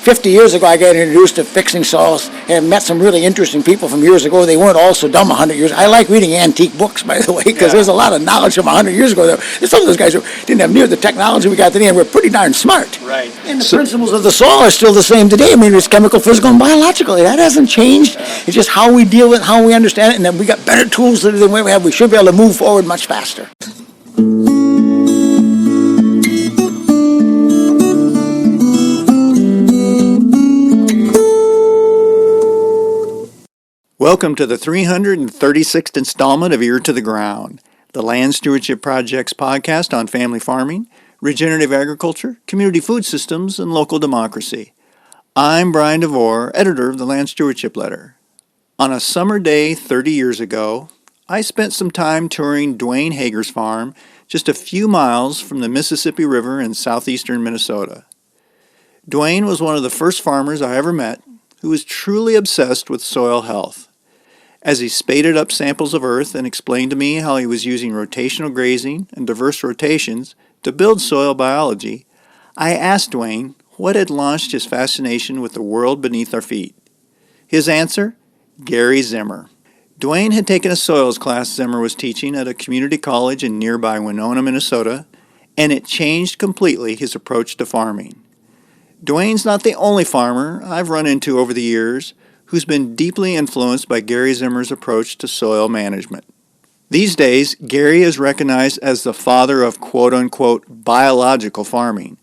50 years ago, I got introduced to fixing soils and met some really interesting people from years ago. They weren't all so dumb 100 years. I like reading antique books, by the way, because there's a lot of knowledge from 100 years ago. Some of those guys didn't have near the technology we got today, and we're pretty darn smart. Right. And the principles of the soil are still the same today. I mean, it's chemical, physical, and biological. That hasn't changed. It's just how we deal with it, how we understand it, and then we got better tools than we have. We should be able to move forward much faster. Welcome to the 336th installment of Ear to the Ground, the Land Stewardship Project's podcast on family farming, regenerative agriculture, community food systems, and local democracy. I'm Brian DeVore, editor of the Land Stewardship Letter. On a summer day 30 years ago, I spent some time touring Dwayne Hager's farm just a few miles from the Mississippi River in southeastern Minnesota. Dwayne was one of the first farmers I ever met who was truly obsessed with soil health. As he spaded up samples of earth and explained to me how he was using rotational grazing and diverse rotations to build soil biology, I asked Dwayne what had launched his fascination with the world beneath our feet. His answer? Gary Zimmer. Dwayne had taken a soils class Zimmer was teaching at a community college in nearby Winona, Minnesota, and it changed completely his approach to farming. Dwayne's not the only farmer I've run into over the years who's been deeply influenced by Gary Zimmer's approach to soil management. These days, Gary is recognized as the father of quote-unquote biological farming,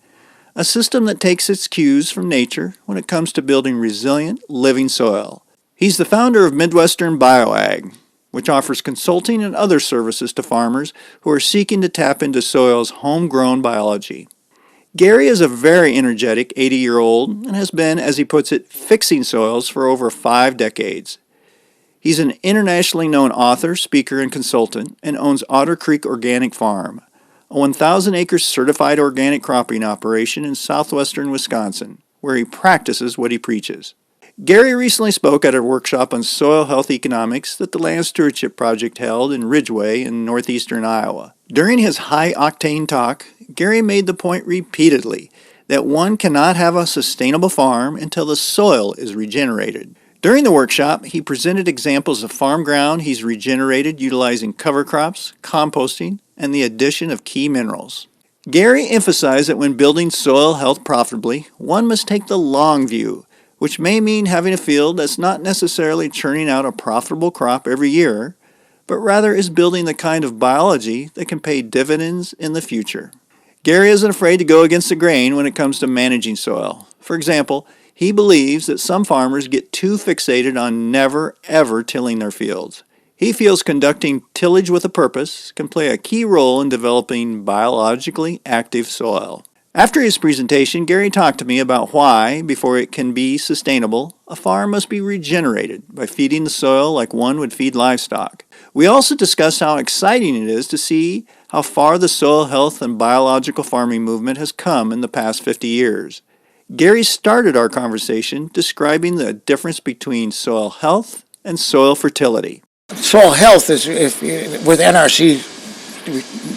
a system that takes its cues from nature when it comes to building resilient, living soil. He's the founder of Midwestern BioAg, which offers consulting and other services to farmers who are seeking to tap into soil's homegrown biology. Gary is a very energetic 80-year-old and has been, as he puts it, fixing soils for over 5 decades. He's an internationally known author, speaker, and consultant and owns Otter Creek Organic Farm, a 1,000-acre certified organic cropping operation in southwestern Wisconsin, where he practices what he preaches. Gary recently spoke at a workshop on soil health economics that the Land Stewardship Project held in Ridgeway in northeastern Iowa. During his high-octane talk, Gary made the point repeatedly that one cannot have a sustainable farm until the soil is regenerated. During the workshop, he presented examples of farm ground he's regenerated utilizing cover crops, composting, and the addition of key minerals. Gary emphasized that when building soil health profitably, one must take the long view, which may mean having a field that's not necessarily churning out a profitable crop every year, but rather is building the kind of biology that can pay dividends in the future. Gary isn't afraid to go against the grain when it comes to managing soil. For example, he believes that some farmers get too fixated on never, ever tilling their fields. He feels conducting tillage with a purpose can play a key role in developing biologically active soil. After his presentation, Gary talked to me about why, before it can be sustainable, a farm must be regenerated by feeding the soil like one would feed livestock. We also discussed how exciting it is to see how far the soil health and biological farming movement has come in the past 50 years. Gary started our conversation describing the difference between soil health and soil fertility. Soil health is, with NRC,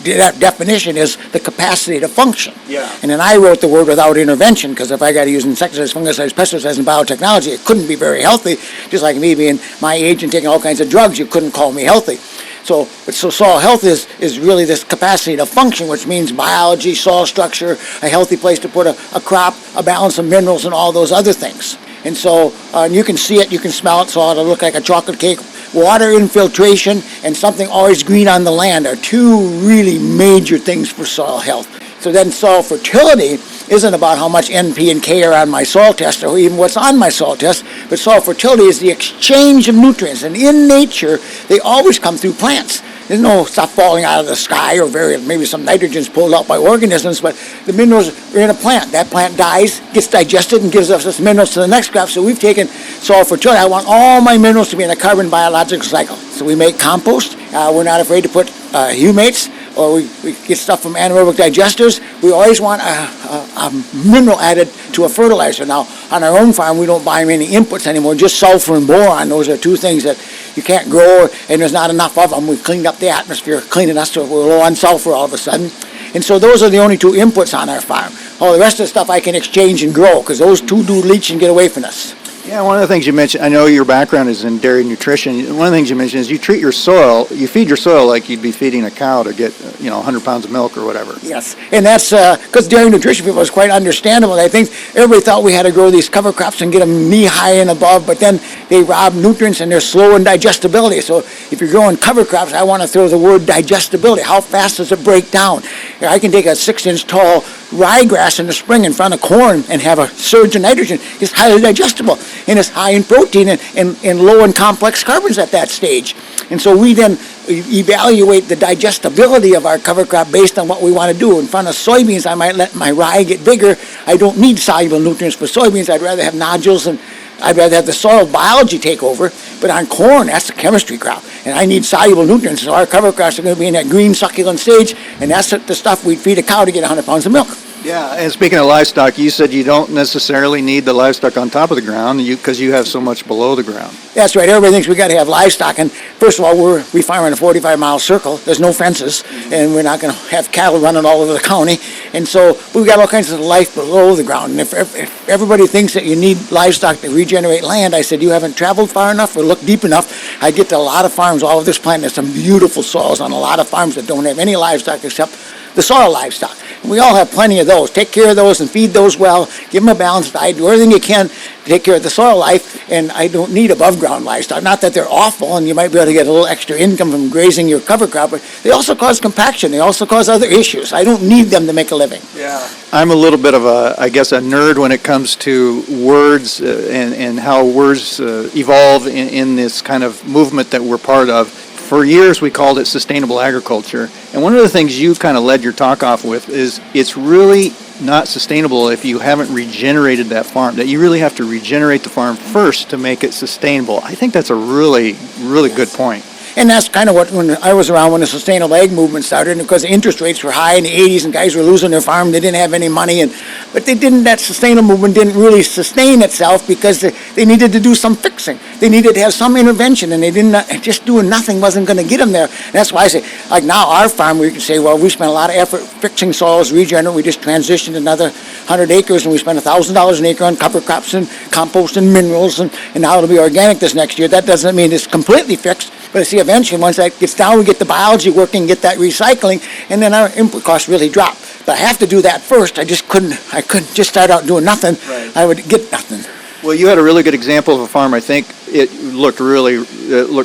that definition is the capacity to function. Yeah. And then I wrote the word without intervention, because if I got to use insecticides, fungicides, pesticides, and biotechnology, it couldn't be very healthy. Just like me being my age and taking all kinds of drugs, you couldn't call me healthy. So soil health is really this capacity to function, which means biology, soil structure, a healthy place to put a crop, a balance of minerals, and all those other things. And so you can see it, you can smell it, so it'll look like a chocolate cake. Water infiltration and something always green on the land are two really major things for soil health. So then soil fertility isn't about how much N, P, and K are on my soil test or even what's on my soil test, but soil fertility is the exchange of nutrients. And in nature, they always come through plants. There's no stuff falling out of the sky or maybe some nitrogen's pulled out by organisms, but the minerals are in a plant. That plant dies, gets digested, and gives us this minerals to the next crop. So we've taken soil fertility. I want all my minerals to be in a carbon biological cycle. So we make compost. We're not afraid to put humates, or we get stuff from anaerobic digesters. We always want a mineral added to a fertilizer. Now, on our own farm, we don't buy many inputs anymore, just sulfur and boron. Those are two things that you can't grow, and there's not enough of them. We've cleaned up the atmosphere, cleaning us so we're low on sulfur all of a sudden. And so those are the only two inputs on our farm. All the rest of the stuff I can exchange and grow, because those two do leach and get away from us. Yeah, one of the things you mentioned, I know your background is in dairy nutrition. One of the things you mentioned is you treat your soil, you feed your soil like you'd be feeding a cow to get, 100 pounds of milk or whatever. Yes, and that's because dairy nutrition people is quite understandable. I think everybody thought we had to grow these cover crops and get them knee-high and above, but then they rob nutrients and they're slow in digestibility. So if you're growing cover crops, I want to throw the word digestibility. How fast does it break down? I can take a 6-inch tall ryegrass in the spring in front of corn and have a surge in nitrogen. It's highly digestible, and it's high in protein and low in complex carbons at that stage. And so we then evaluate the digestibility of our cover crop based on what we want to do. In front of soybeans, I might let my rye get bigger. I don't need soluble nutrients for soybeans. I'd rather have nodules, and I'd rather have the soil biology take over. But on corn, that's a chemistry crop, and I need soluble nutrients. So our cover crops are going to be in that green succulent stage, and that's the stuff we'd feed a cow to get 100 pounds of milk. Yeah, and speaking of livestock, you said you don't necessarily need the livestock on top of the ground because you have so much below the ground. That's right. Everybody thinks we got to have livestock, and first of all, we farm in a 45-mile circle. There's no fences, and we're not going to have cattle running all over the county. And so we've got all kinds of life below the ground. And if everybody thinks that you need livestock to regenerate land, I said you haven't traveled far enough or looked deep enough. I get to a lot of farms all over this planet. There's some beautiful soils on a lot of farms that don't have any livestock except the soil livestock. And we all have plenty of those. Take care of those and feed those well. Give them a balanced diet. Do everything you can to take care of the soil life. And I don't need above ground livestock. Not that they're awful, and you might be able to get a little extra income from grazing your cover crop, but they also cause compaction. They also cause other issues. I don't need them to make a living. Yeah. I'm a little bit of a nerd when it comes to words and how words evolve in this kind of movement that we're part of. For years, we called it sustainable agriculture. And one of the things you kind of led your talk off with is it's really not sustainable if you haven't regenerated that farm, that you really have to regenerate the farm first to make it sustainable. I think that's a really, really good point. And that's kind of what, when I was around when the sustainable ag movement started, and because the interest rates were high in the 80s and guys were losing their farm, they didn't have any money, but that sustainable movement didn't really sustain itself because they needed to do some fixing. They needed to have some intervention, and just doing nothing wasn't going to get them there. And that's why I say, like now our farm, we can say, well, we spent a lot of effort fixing soils, regenerating. We just transitioned another 100 acres, and we spent $1,000 an acre on cover crops and compost and minerals, and now it'll be organic this next year. That doesn't mean it's completely fixed, but see, eventually, once that gets down, we get the biology working, get that recycling, and then our input costs really drop. But I have to do that first. I couldn't just start out doing nothing. Right. I would get nothing. Well, you had a really good example of a farm. I think it looked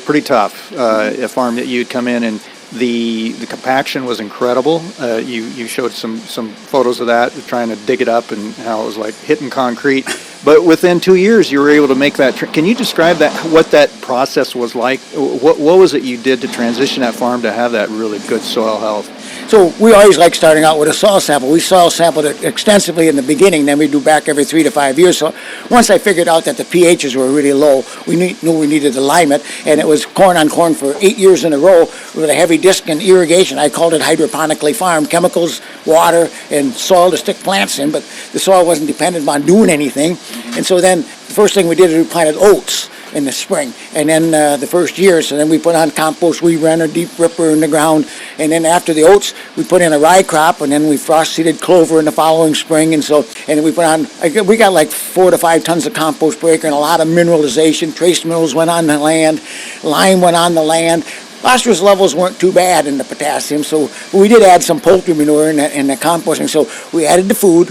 pretty tough. A farm that you'd come in, and the compaction was incredible. You showed some photos of that, trying to dig it up and how it was like hitting concrete. But within 2 years, you were able to make that. Can you describe that? What that process was like? What was it you did to transition that farm to have that really good soil health? So we always like starting out with a soil sample. We soil sampled it extensively in the beginning, then we do back every 3 to 5 years. So once I figured out that the pHs were really low, we knew we needed to lime it, and it was corn on corn for 8 years in a row with a heavy disc and irrigation. I called it hydroponically farmed, chemicals, water, and soil to stick plants in, but the soil wasn't dependent on doing anything. And so then the first thing we did is we planted oats in the spring, and then the first year, so then we put on compost, we ran a deep ripper in the ground, and then after the oats, we put in a rye crop, and then we frost seeded clover in the following spring, and then we put on, we got like 4 to 5 tons of compost per acre and a lot of mineralization. Trace minerals went on the land, lime went on the land. Phosphorus levels weren't too bad in the potassium, so we did add some poultry manure in the composting, so we added the food.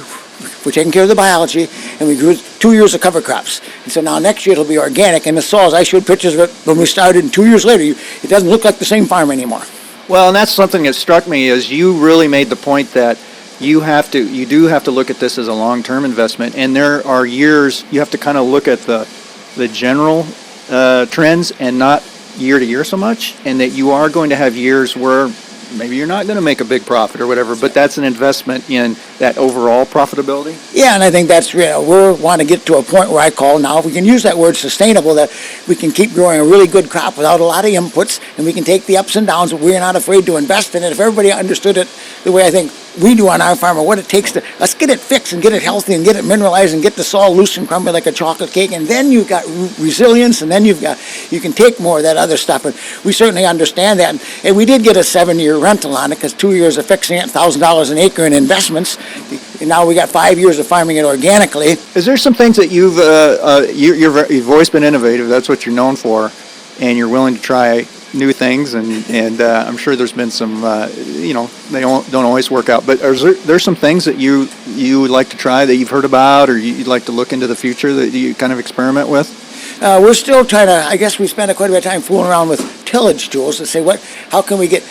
We're taking care of the biology, and we grew 2 years of cover crops. And so now next year it'll be organic, and the soils, I showed pictures of it when we started, and 2 years later, it doesn't look like the same farm anymore. Well, and that's something that struck me, is you really made the point that you do have to look at this as a long-term investment, and there are years, you have to kind of look at the general trends and not year to year so much, and that you are going to have years where maybe you're not going to make a big profit or whatever, but that's an investment in that overall profitability. Yeah, and I think that's, we want to get to a point where I call now, if we can use that word sustainable, that we can keep growing a really good crop without a lot of inputs, and we can take the ups and downs, but we're not afraid to invest in it. If everybody understood it the way I think we do on our farm, or what it takes to, let's get it fixed and get it healthy and get it mineralized and get the soil loose and crumbly like a chocolate cake, and then you've got resilience, and then you can take more of that other stuff. And we certainly understand that, and we did get a 7-year rental on it, because 2 years of fixing it, $1,000 an acre in investments. And now we got 5 years of farming it organically. Is there some things that you've always been innovative? That's what you're known for, and you're willing to try new things. And I'm sure there's been some, they don't always work out. But there's some things that you would like to try that you've heard about, or you'd like to look into the future that you kind of experiment with? We're still trying to, I guess we spend quite a bit of time fooling around with tillage tools to say how can we get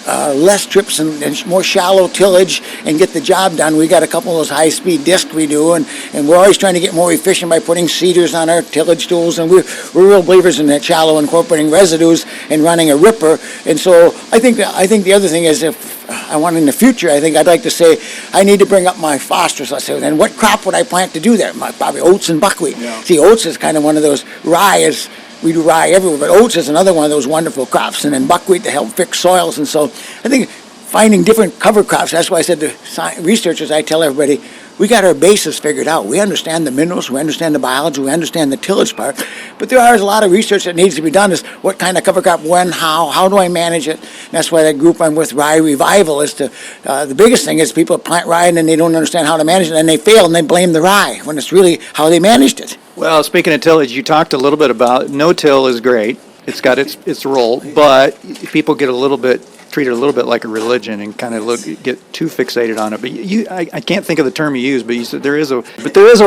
less trips and more shallow tillage and get the job done. We got a couple of those high-speed discs we do, and we're always trying to get more efficient by putting seeders on our tillage tools, and we're real believers in that shallow incorporating residues and running a ripper. And so I think the other thing is, if I want in the future, I think I'd like to say I need to bring up my phosphorus. I say, then what crop would I plant to do that? Probably oats and buckwheat. Yeah. See, oats is kind of one of those, we do rye everywhere, but oats is another one of those wonderful crops, and then buckwheat to help fix soils. And so I think finding different cover crops, that's why I said to researchers, I tell everybody, we got our bases figured out. We understand the minerals, we understand the biology, we understand the tillage part, but there is a lot of research that needs to be done is what kind of cover crop, when, how do I manage it? And that's why that group I'm with, Rye Revival, is the biggest thing is people plant rye and then they don't understand how to manage it, and they fail and they blame the rye when it's really how they managed it. Well, speaking of tillage, you talked a little bit about no-till is great. It's got its role, but people get treat it a little bit like a religion and kind of get too fixated on it. But I can't think of the term you used, but you said there is a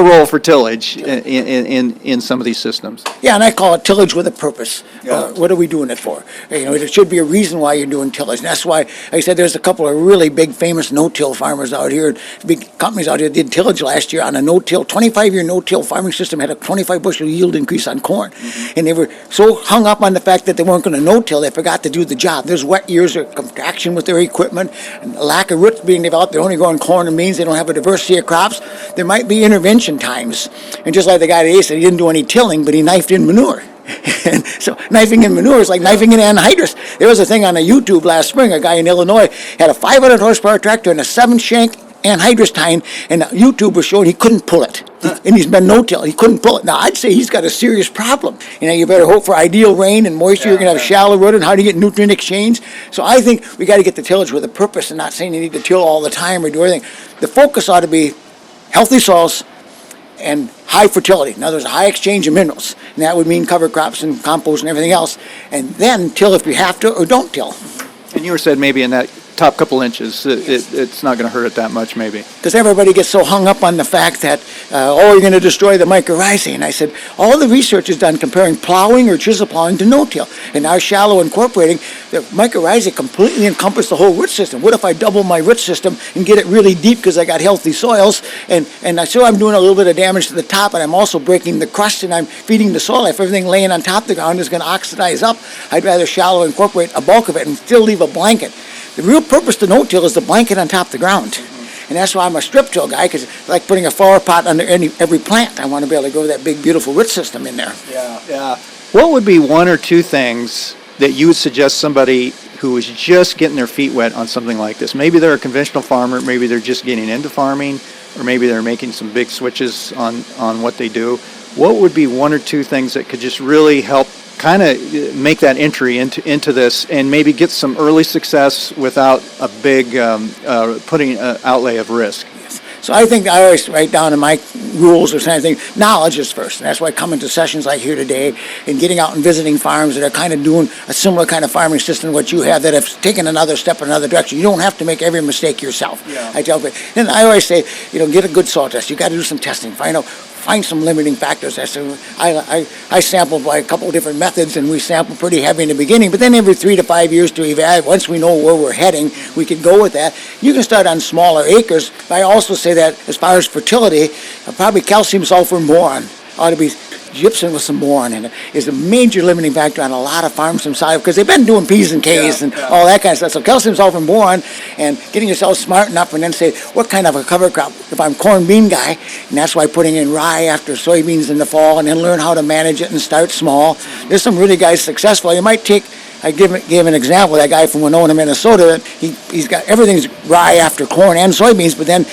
role for tillage in some of these systems. Yeah, and I call it tillage with a purpose. Yeah. What are we doing it for? There should be a reason why you're doing tillage. And that's why, like I said, there's a couple of really big, famous no-till farmers out here, big companies out here did tillage last year on a no-till, 25-year no-till farming system, had a 25 bushel yield increase on corn. Mm-hmm. And they were so hung up on the fact that they weren't going to no-till, they forgot to do the job. There's wet years of contraction with their equipment, and lack of roots being developed. They're only growing corn and beans. They don't have a diversity of crops. There might be intervention times. And just like the guy today said, he didn't do any tilling, but he knifed in manure. And so knifing in manure is like knifing in anhydrous. There was a thing on a YouTube last spring, a guy in Illinois had a 500 horsepower tractor and a 7-shank anhydrous tine, and YouTube was showing he couldn't pull it. And he's been no-till. He couldn't pull it. Now, I'd say he's got a serious problem. You better hope for ideal rain and moisture. You're going to have shallow root, and how do you get nutrient exchange? So I think we got to get the tillage with a purpose, and not saying you need to till all the time or do everything. The focus ought to be healthy soils and high fertility. In other words, high exchange of minerals. And that would mean cover crops and compost and everything else. And then till if you have to, or don't till. And you were said maybe in that top couple inches, it's not going to hurt it that much, maybe. Because everybody gets so hung up on the fact that, you're going to destroy the mycorrhizae. And I said, all the research is done comparing plowing or chisel plowing to no-till. And now shallow incorporating, the mycorrhizae completely encompass the whole root system. What if I double my root system and get it really deep because I got healthy soils? And so I'm doing a little bit of damage to the top, and I'm also breaking the crust, and I'm feeding the soil. If everything laying on top of the ground is going to oxidize up, I'd rather shallow incorporate a bulk of it and still leave a blanket. The real purpose to no-till is the blanket on top of the ground. And that's why I'm a strip-till guy, because it's like putting a flower pot under every plant. I want to be able to grow that big, beautiful root system in there. Yeah. What would be one or two things that you would suggest somebody who is just getting their feet wet on something like this? Maybe they're a conventional farmer, maybe they're just getting into farming, or maybe they're making some big switches on what they do. What would be one or two things that could just really help kind of make that entry into this and maybe get some early success without a big putting outlay of risk? So I think I always write down in my rules or something, knowledge is first. And that's why coming to sessions like here today and getting out and visiting farms that are kind of doing a similar kind of farming system to what you have, that have taken another step in another direction. You don't have to make every mistake yourself. Yeah. I tell people. And I always say, get a good soil test. You got to do some testing. Find some limiting factors. I sampled by a couple of different methods, and we sampled pretty heavy in the beginning, but then every 3 to 5 years to evaluate, once we know where we're heading, we can go with that. You can start on smaller acres. I also say that as far as fertility, probably calcium, sulfur, and boron ought to be gypsum with some boron in it is a major limiting factor on a lot of farms inside, because they've been doing P's and K's and all that kind of stuff. So calcium, sulfur, and boron, and getting yourself smart enough, and then say, what kind of a cover crop? If I'm corn bean guy, and that's why putting in rye after soybeans in the fall, and then learn how to manage it and start small. There's some really guys successful. You might take, I gave an example, that guy from Winona, Minnesota. He's got everything's rye after corn and soybeans, but then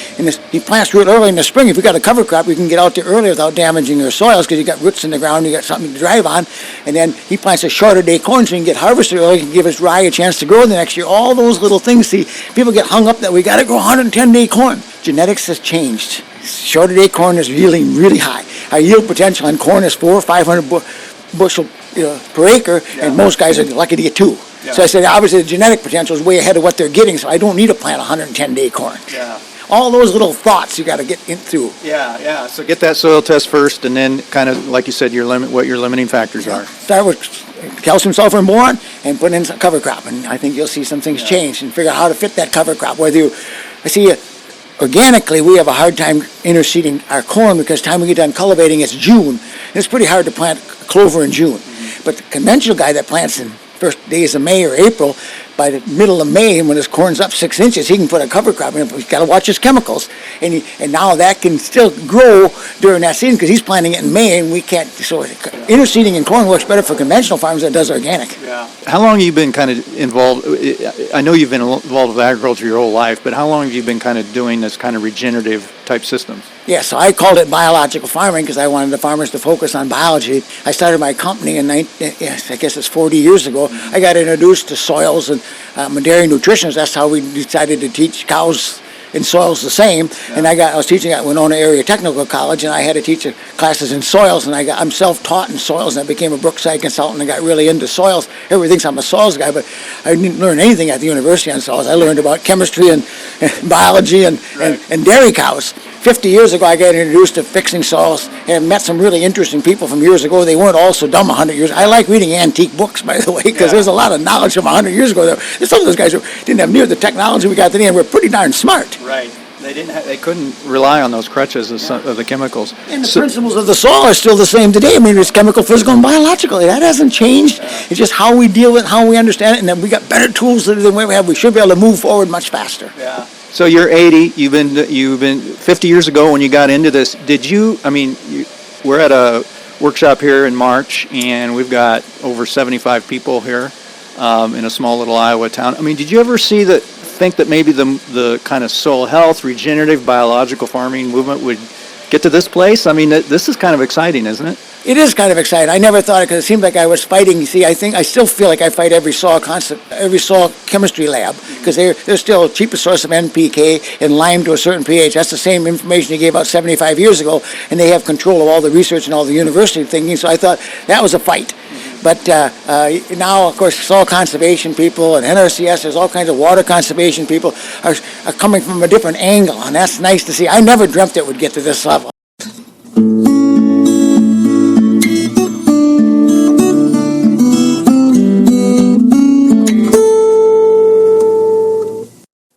he plants root early in the spring. If you got a cover crop, you can get out there early without damaging your soils, because you got roots in the ground, you got something to drive on. And then he plants a shorter day corn so he can get harvested early, and give his rye a chance to grow the next year. All those little things. See, people get hung up that we got to grow 110-day corn. genetics has changed. Shorter day corn is yielding really high. Our yield potential on corn is 400 or 500 bushel per acre, and most guys are lucky to get 2. Yeah. So I said, obviously the genetic potential is way ahead of what they're getting, so I don't need to plant 110-day corn. Yeah. All those little thoughts you got to get in through. Yeah. So get that soil test first, and then kind of, like you said, what your limiting factors are. Start with calcium, sulfur, and boron, and put in some cover crop, and I think you'll see some things change and figure out how to fit that cover crop. I see organically, we have a hard time interseeding our corn because time we get done cultivating, it's June. And it's pretty hard to plant clover in June. But the conventional guy that plants in first days of May or April, by the middle of May, when his corn's up 6 inches, he can put a cover crop in. He's got to watch his chemicals. And now that can still grow during that season because he's planting it in May and we can't. So interseeding in corn works better for conventional farms than it does organic. Yeah. How long have you been kind of involved? I know you've been involved with agriculture your whole life, but how long have you been kind of doing this kind of regenerative type systems? Yeah, so I called it biological farming because I wanted the farmers to focus on biology. I started my company I guess it's 40 years ago. I got introduced to soils and dairy nutrition. That's how we decided to teach cows in soils the same. Yeah. And I was teaching at Winona Area Technical College, and I had to teach classes in soils. And I'm self-taught in soils, and I became a Brookside consultant and got really into soils. Everybody thinks I'm a soils guy, but I didn't learn anything at the university on soils. I learned about chemistry and biology and dairy cows. 50 years ago, I got introduced to fixing soils and met some really interesting people from years ago. They weren't all so dumb 100 years. I like reading antique books, by the way, because there's a lot of knowledge from 100 years ago. Some of those guys didn't have near the technology we got today, and were pretty darn smart. Right. They couldn't rely on those crutches of the chemicals. And the principles of the soil are still the same today. I mean, it's chemical, physical, and biological. That hasn't changed. It's just how we deal with it, how we understand it, and then we got better tools than we have. We should be able to move forward much faster. Yeah. So you're 80. You've been 50 years ago when you got into this. We're at a workshop here in March, and we've got over 75 people here in a small little Iowa town. I mean, did you ever think that maybe the kind of soil health, regenerative, biological farming movement would get to this place? I mean, this is kind of exciting, isn't it? It is kind of exciting. I never thought it because it seemed like I was fighting. See, I still feel like I fight every soil chemistry lab because they're still the cheapest source of NPK and lime to a certain pH. That's the same information they gave out 75 years ago, and they have control of all the research and all the university thinking. So I thought that was a fight. But now, of course, soil conservation people and NRCS, there's all kinds of water conservation people are coming from a different angle, and that's nice to see. I never dreamt it would get to this level.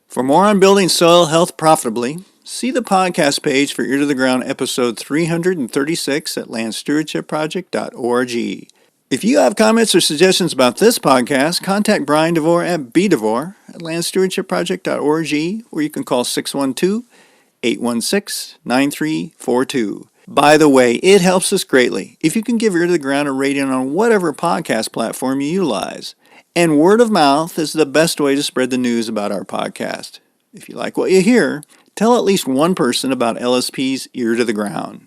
For more on building soil health profitably, see the podcast page for Ear to the Ground episode 336 at landstewardshipproject.org. If you have comments or suggestions about this podcast, contact Brian DeVore at bdevore at landstewardshipproject.org, or you can call 612-816-9342. By the way, it helps us greatly if you can give Ear to the Ground a rating on whatever podcast platform you utilize. And word of mouth is the best way to spread the news about our podcast. If you like what you hear, tell at least one person about LSP's Ear to the Ground.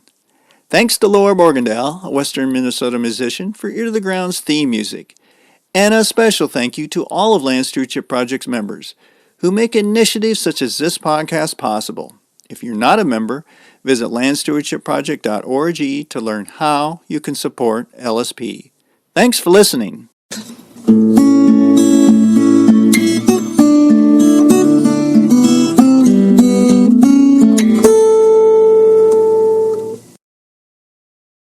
Thanks to Laura Borgendale, a Western Minnesota musician, for Ear to the Ground's theme music. And a special thank you to all of Land Stewardship Project's members who make initiatives such as this podcast possible. If you're not a member, visit landstewardshipproject.org to learn how you can support LSP. Thanks for listening.